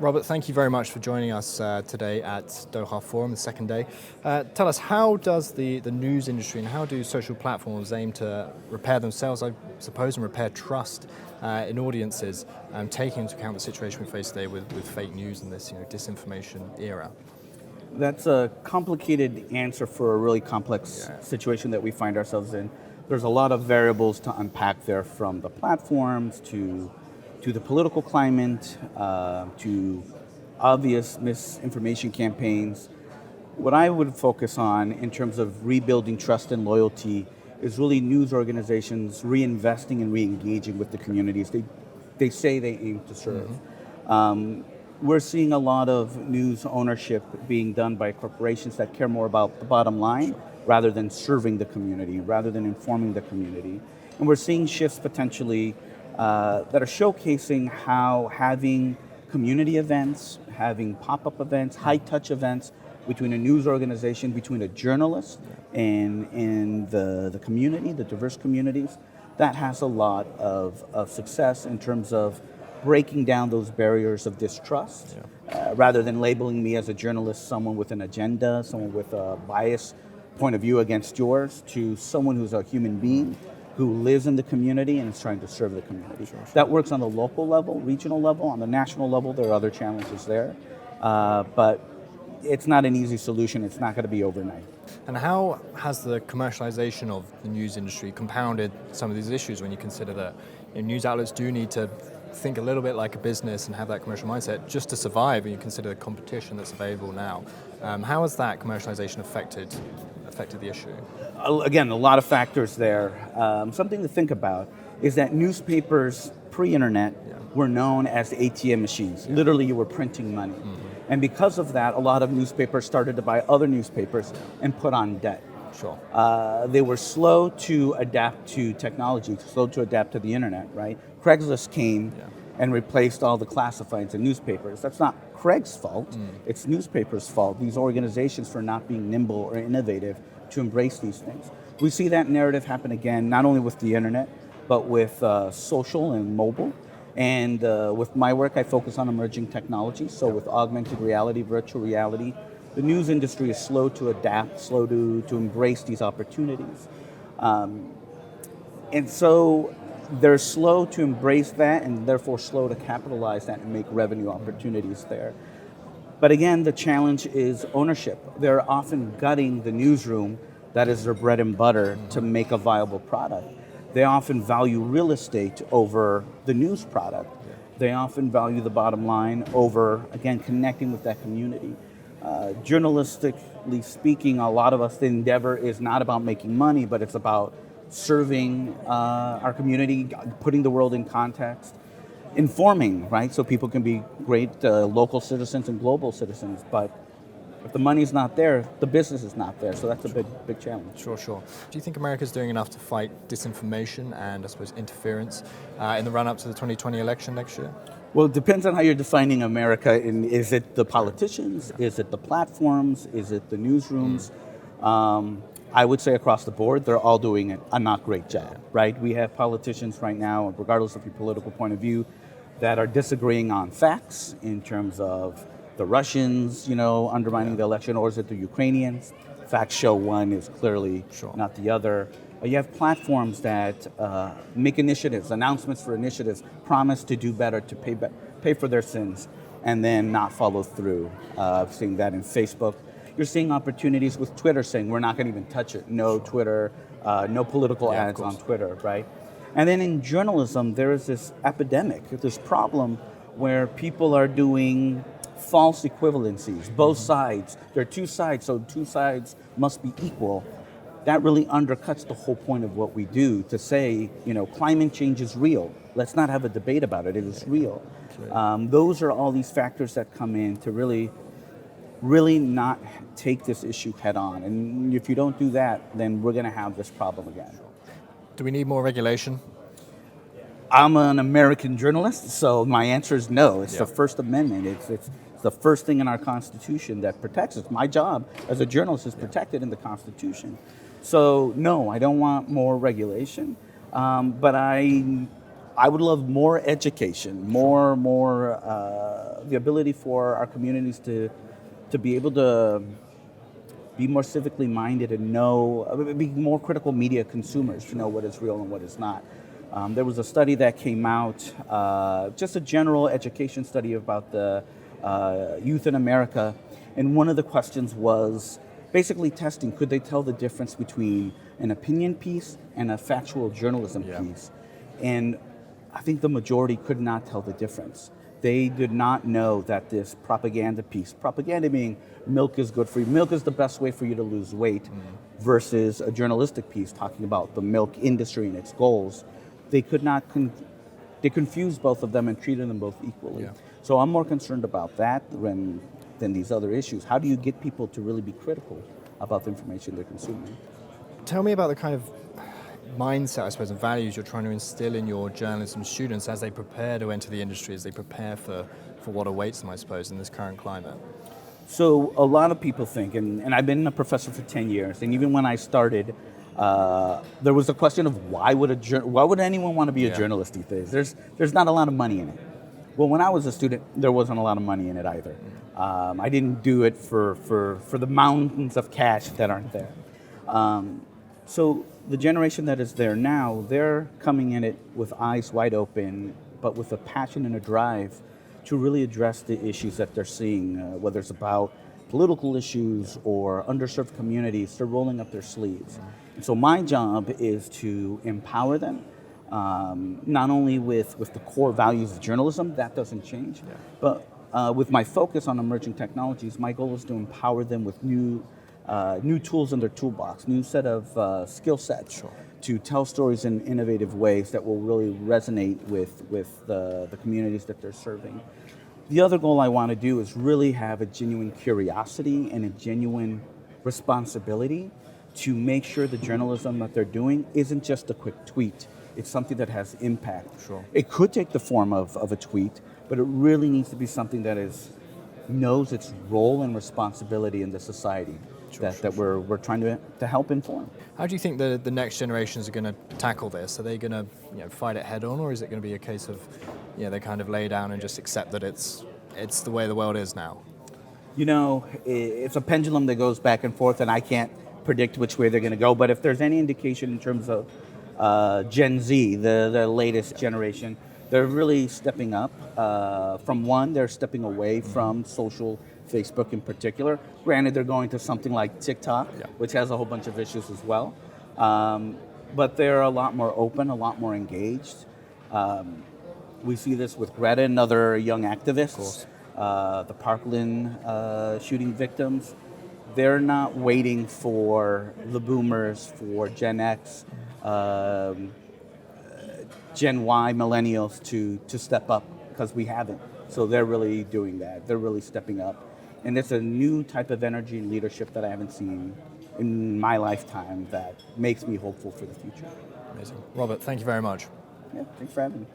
Robert, thank you very much for joining us today at Doha Forum, the second day. Tell us, how does the news industry and how do social platforms aim to repair themselves, I suppose, and repair trust in audiences, taking into account the situation we face today with fake news and this disinformation era? That's a complicated answer for a really complex situation that we find ourselves in. There's a lot of variables to unpack there, from the platforms to the political climate, to obvious misinformation campaigns. What I would focus on in terms of rebuilding trust and loyalty is really news organizations reinvesting and re-engaging with the communities they say they aim to serve. We're seeing a lot of news ownership being done by corporations that care more about the bottom line rather than serving the community, rather than informing the community. And we're seeing shifts potentially that are showcasing how having community events, having pop-up events, high-touch events between a news organization, between a journalist and the community, the diverse communities, that has a lot of success in terms of breaking down those barriers of distrust, rather than labeling me as a journalist someone with an agenda, someone with a biased point of view against yours, to someone who's a human being who lives in the community and is trying to serve the community. That works on the local level, regional level. On the national level, there are other challenges there. But it's not an easy solution. It's not going to be overnight. And how has the commercialization of the news industry compounded some of these issues when you consider that news outlets do need to think a little bit like a business and have that commercial mindset just to survive, and you consider the competition that's available now? How has that commercialization affected the issue? Again, a lot of factors there. Something to think about is that newspapers pre-internet were known as ATM machines. Literally, you were printing money. And because of that, a lot of newspapers started to buy other newspapers and put on debt. Sure. They were slow to adapt to technology, slow to adapt to the internet, right? Craigslist came and replaced all the classifieds in newspapers. That's not Craig's fault. It's newspapers' fault, these organizations, for not being nimble or innovative to embrace these things. We see that narrative happen again, not only with the internet, but with social and mobile. And with my work, I focus on emerging technology. So with augmented reality, virtual reality, the news industry is slow to adapt, slow to embrace these opportunities. And so they're slow to embrace that, and therefore slow to capitalize that and make revenue opportunities there. But again, the challenge is ownership. They're often gutting the newsroom that is their bread and butter to make a viable product. They often value real estate over the news product. They often value the bottom line over, again, connecting with that community. Journalistically speaking, a lot of us, the endeavor is not about making money, but it's about serving our community, putting the world in context, informing, right? So people can be great local citizens and global citizens. But if the money's not there, the business is not there. So that's a big challenge. Sure. Do you think America's doing enough to fight disinformation and, I suppose, interference in the run-up to the 2020 election next year? Well, it depends on how you're defining America. And is it the politicians? Is it the platforms? Is it the newsrooms? I would say across the board, they're all doing a not great job, right? We have politicians right now, regardless of your political point of view, that are disagreeing on facts in terms of the Russians, undermining the election, or is it the Ukrainians? Facts show one is clearly not the other. You have platforms that make initiatives, announcements for initiatives, promise to do better, to pay for their sins, and then not follow through. I've seen that in Facebook. You're seeing opportunities with Twitter saying, we're not going to even touch it. No Twitter, no political ads on Twitter, right? And then in journalism, there is this epidemic, this problem where people are doing false equivalencies, both sides. There are two sides, so two sides must be equal. That really undercuts the whole point of what we do, to say, climate change is real. Let's not have a debate about it. It is real. Those are all these factors that come in to really not take this issue head on. And if you don't do that, then we're going to have this problem again. Do we need more regulation? I'm an American journalist, so my answer is no. It's the First Amendment. It's the first thing in our Constitution that protects us. My job as a journalist is protected in the Constitution. So no, I don't want more regulation, but I would love more education, more the ability for our communities to be able to be more civically minded and be more critical media consumers to know what is real and what is not. There was a study that came out, just a general education study about the youth in America, and one of the questions was basically testing, could they tell the difference between an opinion piece and a factual journalism piece? And I think the majority could not tell the difference. They did not know that this propaganda piece, propaganda being milk is good for you, milk is the best way for you to lose weight, versus a journalistic piece talking about the milk industry and its goals, they could not, they confused both of them and treated them both equally. So I'm more concerned about that than these other issues. How do you get people to really be critical about the information they're consuming? Tell me about the kind of mindset, I suppose, and values you're trying to instill in your journalism students as they prepare to enter the industry, as they prepare for what awaits them, I suppose, in this current climate. So a lot of people think, and I've been a professor for 10 years, and even when I started, there was a question of why would anyone want to be a journalist these days? There's not a lot of money in it. Well, when I was a student, there wasn't a lot of money in it either. I didn't do it for the mountains of cash that aren't there. So the generation that is there now, they're coming in it with eyes wide open, but with a passion and a drive to really address the issues that they're seeing, whether it's about political issues or underserved communities. They're rolling up their sleeves. And so my job is to empower them, not only with the core values of journalism, that doesn't change, but with my focus on emerging technologies, my goal is to empower them with new tools in their toolbox, new set of skill sets to tell stories in innovative ways that will really resonate with the communities that they're serving. The other goal I want to do is really have a genuine curiosity and a genuine responsibility to make sure the journalism that they're doing isn't just a quick tweet. It's something that has impact. It could take the form of a tweet, but it really needs to be something that knows its role and responsibility in the society that we're trying to help inform. How do you think the next generations are going to tackle this? Are they going to fight it head on, or is it going to be a case of they kind of lay down and just accept that it's the way the world is now? It's a pendulum that goes back and forth, and I can't predict which way they're going to go. But if there's any indication in terms of Gen Z, the latest generation, they're really stepping up. They're stepping away from social, Facebook in particular. Granted, they're going to something like TikTok, which has a whole bunch of issues as well. But they're a lot more open, a lot more engaged. We see this with Greta and other young activists, the Parkland shooting victims. They're not waiting for the boomers, for Gen X, Gen Y, millennials to step up, because we haven't. So they're really doing that. They're really stepping up. And it's a new type of energy and leadership that I haven't seen in my lifetime that makes me hopeful for the future. Amazing. Robert, thank you very much. Yeah, thanks for having me.